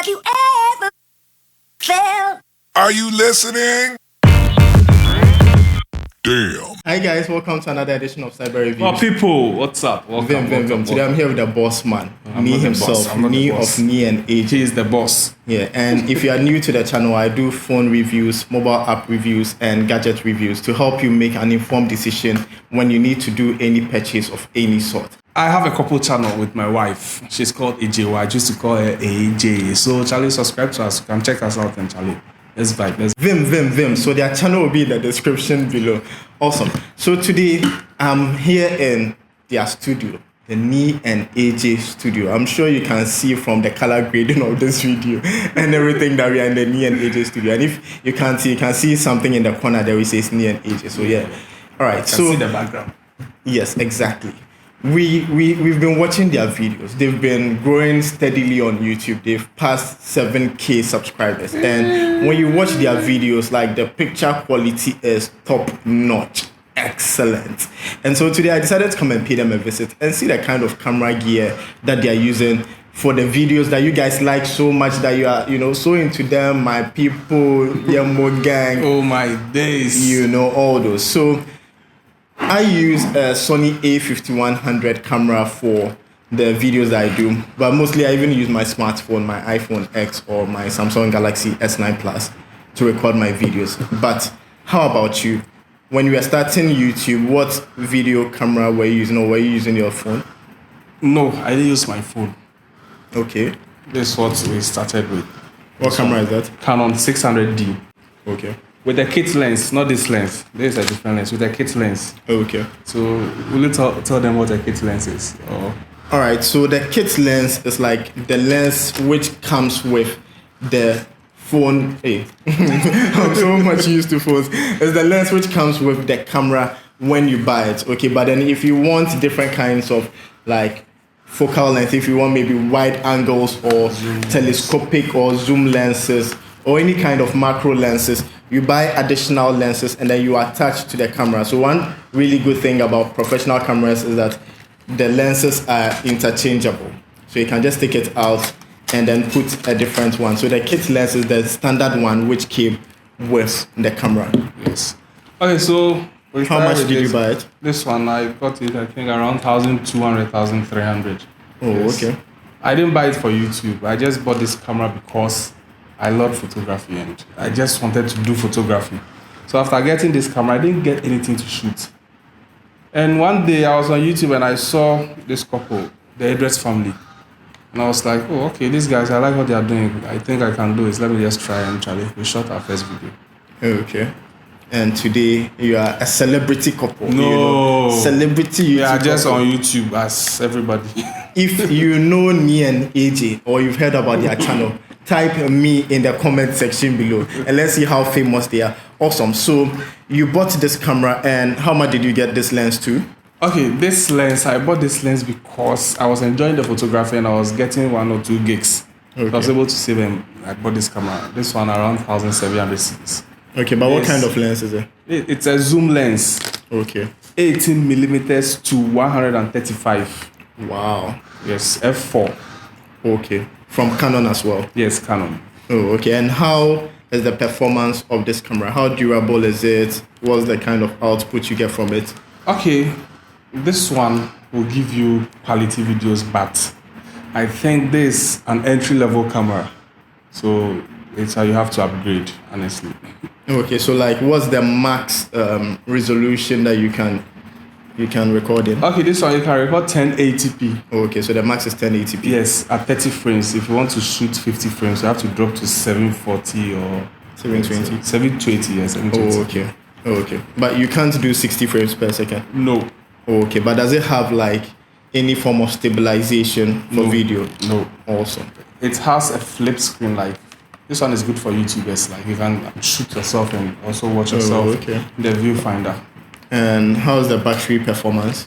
Have you ever felt? Are you listening? Damn. Hi guys, welcome to another edition of Cyber Reviews. Well, people, what's up? Welcome. Today I'm here with the boss man, I'm Nii not the himself, boss. I'm not the Nii boss. of Nii and Aj. He is the boss. Yeah, and if you are new to the channel, I do phone reviews, mobile app reviews, and gadget reviews to help you make an informed decision when you need to do any purchase of any sort. I have a couple channel with my wife. She's called AJ. I used to call her AJ. So, Charlie, subscribe to us. You can check us out and Charlie. Let's vibe. Let's Vim. So their channel will be in the description below. Awesome. So today I'm here in their studio, the Nii and Aj studio. I'm sure you can see from the color grading of this video and everything that we are in the Nii and Aj studio. And if you can't see, you can see something in the corner there which says Nii and Aj. So yeah. All right. so see the background. Yes, exactly. We've been watching their videos. They've been growing steadily on YouTube. They've passed 7K subscribers. And when you watch their videos, like the picture quality is top notch. Excellent. And so today I decided to come and pay them a visit and see the kind of camera gear that they are using for the videos that you guys like so much, that you are, so into them, my people, Yemo gang. Oh my days. All those. So I use a Sony A5100 camera for the videos that I do, but mostly I even use my smartphone, my iPhone X or my Samsung Galaxy S9 Plus to record my videos. But how about you? When you were starting YouTube, what video camera were you using, or were you using your phone? No, I didn't use my phone. Okay. This is what we started with. What camera is that? Canon 600D. Okay. With the kit lens, not this lens. This is a different lens. With the kit lens. Okay. So, will you tell them what a kit lens is? Or? All right. So the kit lens is like the lens which comes with the phone. Hey, I'm so much used to phones. It's the lens which comes with the camera when you buy it. Okay. But then if you want different kinds of like focal length, if you want maybe wide angles or telescopic or zoom lenses or any kind of macro lenses, you buy additional lenses and then you attach to the camera. So one really good thing about professional cameras is that the lenses are interchangeable. So you can just take it out and then put a different one. So the kit lens is the standard one which came with the camera. Yes. Okay, so how much did you buy it? This one, I got it, I think, around 1,200, 1,300. Oh, yes. Okay. I didn't buy it for YouTube. I just bought this camera because I love photography and I just wanted to do photography. So after getting this camera, I didn't get anything to shoot. And one day I was on YouTube and I saw this couple, the Edwards family. And I was like, oh, okay, these guys, I like what they are doing. I think I can do it. Let me just try. And Charlie, we shot our first video. Okay. And today you are a celebrity couple. No. Celebrity YouTube. We are just couple. on YouTube as everybody. If you know Nii and Aj or you've heard about their channel, type me in the comment section below and let's see how famous they are. Awesome. So you bought this camera, and how much did you get this lens to? Okay, this lens, I bought this lens because I was enjoying the photography and I was getting 1 or 2 gigs. Okay. I was able to save them. I bought this camera. This one around 1,700 cedis. Okay, but what kind of lens is it? It's a zoom lens. Okay. 18 millimeters to 135. Wow. Yes, f4. Okay. From Canon as well? Yes, Canon. Oh, okay. And how is the performance of this camera? How durable is it? What's the kind of output you get from it? Okay, this one will give you quality videos, but I think this is an entry-level camera. So it's how you have to upgrade, honestly. Okay, so like what's the max resolution that you can record in? Okay, this one you can record 1080p. Okay, so the max is 1080p. Yes, at 30 frames. If you want to shoot 50 frames, you have to drop to 740 or 720. 720, yes, 720. Oh, okay. Oh, okay. But you can't do 60 frames per second? No. Oh, okay, but does it have like any form of stabilization for video? No. Awesome. It has a flip screen. Like this one is good for YouTubers. Like you can shoot yourself and also watch yourself in the viewfinder. And how's the battery performance?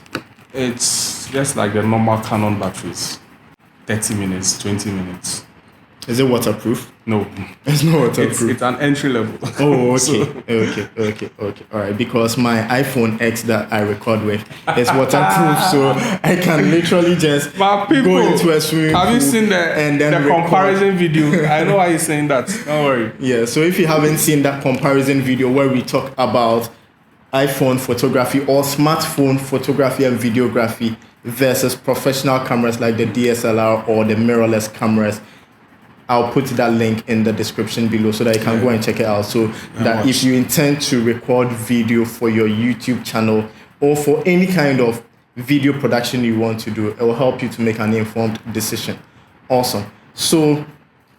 It's just like the normal Canon batteries. 30 minutes, 20 minutes. Is it waterproof? No, It's not waterproof. it's an entry level. Oh, okay. So, Okay. All right. Because my iPhone X that I record with is waterproof, so I can literally just but people, go into a swimming have you pool seen and then the record. comparison video? I know why you're saying that. Don't worry. Yeah. So if you haven't seen that comparison video where we talk about iPhone photography or smartphone photography and videography versus professional cameras like the DSLR or the mirrorless cameras, I'll put that link in the description below so that you can go and check it out. So that if you intend to record video for your YouTube channel or for any kind of video production you want to do, it will help you to make an informed decision. Awesome. So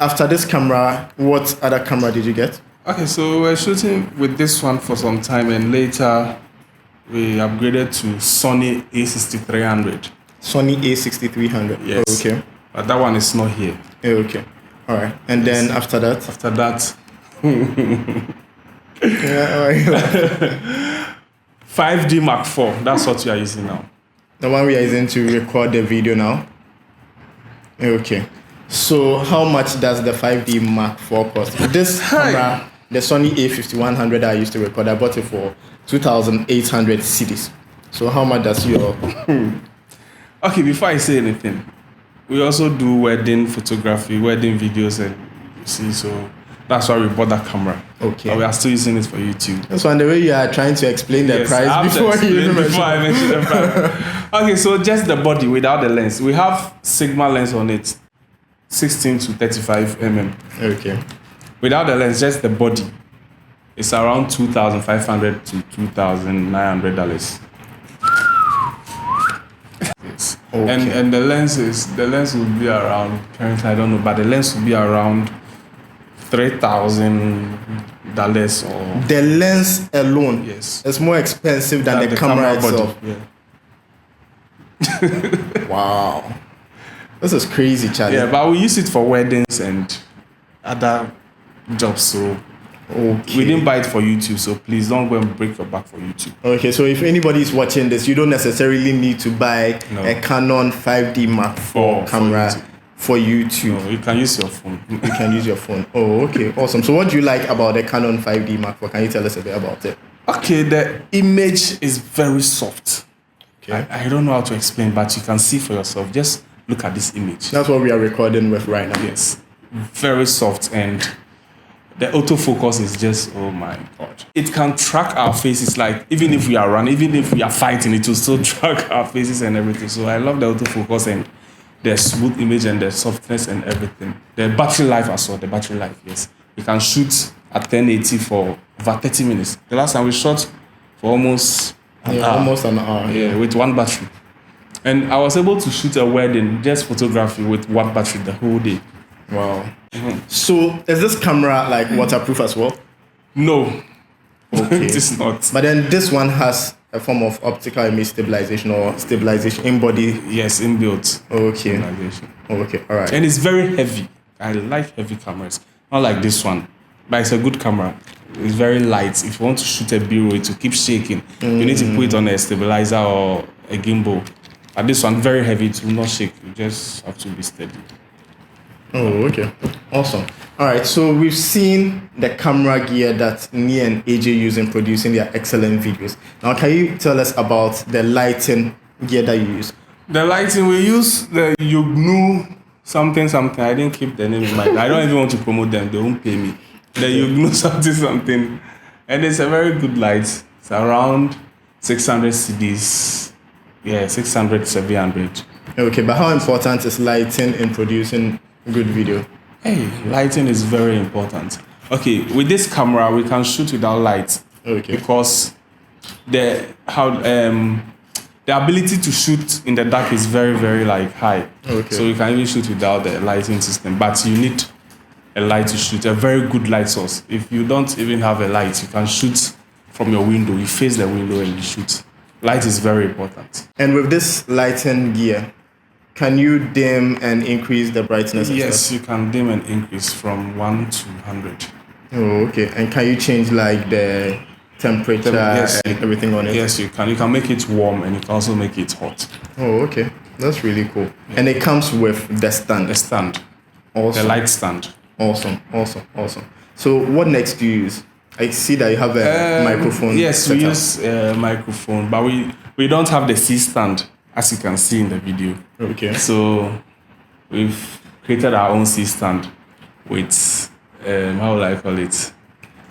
after this camera, what other camera did you get? Okay, so we're shooting with this one for some time, and later we upgraded to Sony A6300. Sony A6300. Yes. Oh, okay. But that one is not here. Okay. All right. And then after that? After that, Yeah, all right. 5D Mark IV. That's what we are using now. The one we are using to record the video now. Okay. So how much does the 5D Mark IV cost? This camera, the Sony A5100 I used to record, I bought it for 2,800 cedis. So how much does your... Okay, before I say anything, we also do wedding photography, wedding videos, and you see, so that's why we bought that camera. Okay. But we are still using it for YouTube. That's one the way you are trying to explain the Yes, I price have to before you explain even before I mention. mention the price. Okay, so just the body without the lens. We have Sigma lens on it, 16 to 35 mm. Okay. Without the lens, just the body, it's around $2,500 to $2,900. Yes. Okay. And the lens will be around, currently I don't know, but the lens will be around $3,000 or The lens alone yes. is more expensive than the camera itself. Yeah. Wow. This is crazy, Charlie. Yeah, but we use it for weddings and other jobs, so Okay. we didn't buy it for YouTube, so please don't go and break your back for YouTube. Okay, so if anybody is watching this, you don't necessarily need to buy No. a Canon 5D Mark IV camera for YouTube. No, you can use your phone. You can use your phone. Oh, okay, awesome. So what do you like about the Canon 5D Mark IV? Can you tell us a bit about it? Okay, the image is very soft. Okay. I don't know how to explain, but you can see for yourself. Just look at this image. That's what we are recording with right now. Yes, very soft, and the autofocus is just, oh my god. It can track our faces, like even if we are running, even if we are fighting, it will still track our faces and everything. So I love the autofocus and the smooth image and the softness and everything. The battery life as well, the battery life, yes. You can shoot at 1080 for over 30 minutes. The last time we shot for almost an hour. Almost an hour. Yeah, with one battery. And I was able to shoot a wedding, just photography with one battery the whole day. Wow. So is this camera like waterproof as well? No, Okay. it is not. But then this one has a form of optical image stabilization or stabilization in body. Yes, inbuilt Okay. stabilization. Okay. All right. And it's very heavy. I like heavy cameras. Not like this one, but it's a good camera. It's very light. If you want to shoot a B-roll, it will keep shaking. You need to put it on a stabilizer or a gimbal. But this one, very heavy, it will not shake. You just have to be steady. Oh, okay. Awesome. All right. So we've seen the camera gear that Nii and Aj use in producing their excellent videos. Now, can you tell us about the lighting gear that you use? The lighting, we use the Yugnu something. I didn't keep the name in mind. I don't even want to promote them. They won't pay me. The Yugnu something. And it's a very good light. It's around 600 cedis. Yeah, 600, 700. Okay, but how important is lighting in producing good video? Hey, lighting is very important. Okay, with this camera, we can shoot without light. Okay. Because the ability to shoot in the dark is very, very like high. Okay. So you can even shoot without the lighting system, but you need a light to shoot, a very good light source. If you don't even have a light, you can shoot from your window. You face the window and you shoot. Light is very important. And with this lighting gear, can you dim and increase the brightness? And Yes, stuff? you can dim and increase from 1 to 100. Oh, okay. And can you change like the temperature Yes, and everything on it? Yes, you can. You can make it warm and you can also make it hot. Oh, okay. That's really cool. And it comes with the stand. The stand. Awesome. the light stand. Awesome. So what next do you use? I see that you have a microphone. Yes, setup. we use a microphone, but we don't have the C stand, as you can see in the video. Okay. So we've created our own C stand with how will I call it?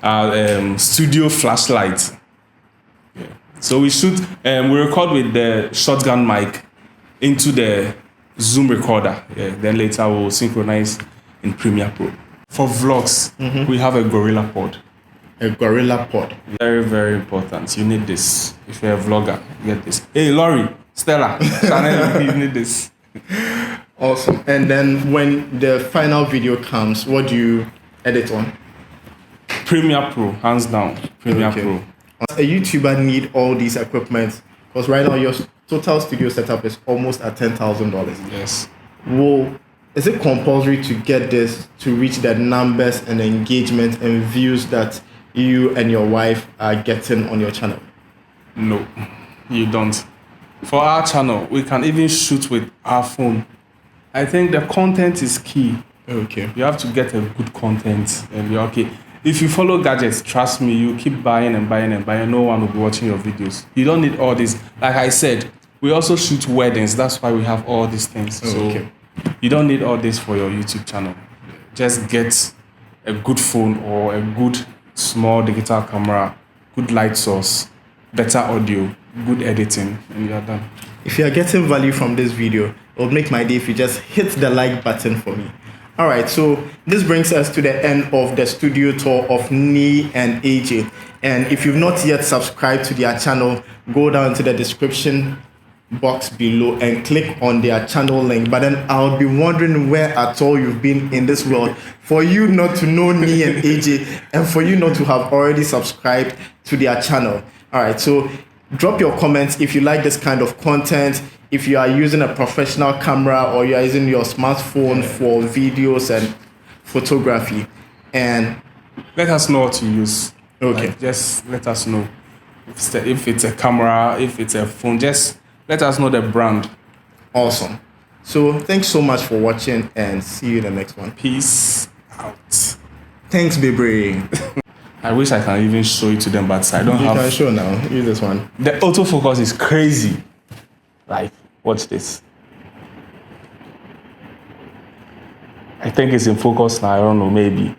Our studio flashlight. Yeah. So we shoot. We record with the shotgun mic into the Zoom recorder. Yeah. Then later we'll synchronize in Premiere Pro. For vlogs, we have a Gorilla Pod. A Gorilla Pod. Very, very important. You need this. If you're a vlogger, get this. Hey, Laurie, Stella, Chanel, you need this. Awesome. And then when the final video comes, what do you edit on? Premiere Pro, hands down. Premiere Okay. Pro. A YouTuber need all these equipment because right now your total studio setup is almost at $10,000. Yes. Well, is it compulsory to get this to reach the numbers and engagement and views that you and your wife are getting on your channel? No, you don't. For our channel, we can even shoot with our phone. I think the content is key. Okay. You have to get a good content and you're okay. If you follow gadgets, trust me, you keep buying and buying and buying. No one will be watching your videos. You don't need all this. Like I said, we also shoot weddings. That's why we have all these things. So Okay. you don't need all this for your YouTube channel. Just get a good phone or a good small digital camera, good light source, better audio, good editing, and you're done. If you are getting value from this video, it will make my day if you just hit the like button for me. All right, so this brings us to the end of the studio tour of Nii and Aj. And if you've not yet subscribed to their channel, go down to the description box below and click on their channel link. But then I'll be wondering where at all you've been in this world for you not to know Nii and Aj and for you not to have already subscribed to their channel. All right, so drop your comments if you like this kind of content, if you are using a professional camera or you are using your smartphone for videos and photography, and Let us know what to use. Okay. Like, just let us know. If it's a camera, if it's a phone, just let us know the brand. awesome. So thanks so much for watching and see you in the next one. Peace out. Thanks, baby. I wish I can even show it to them, but I don't You have. can show now. Use this one. The autofocus is crazy. Like, watch this. I think it's in focus now. I don't know, maybe.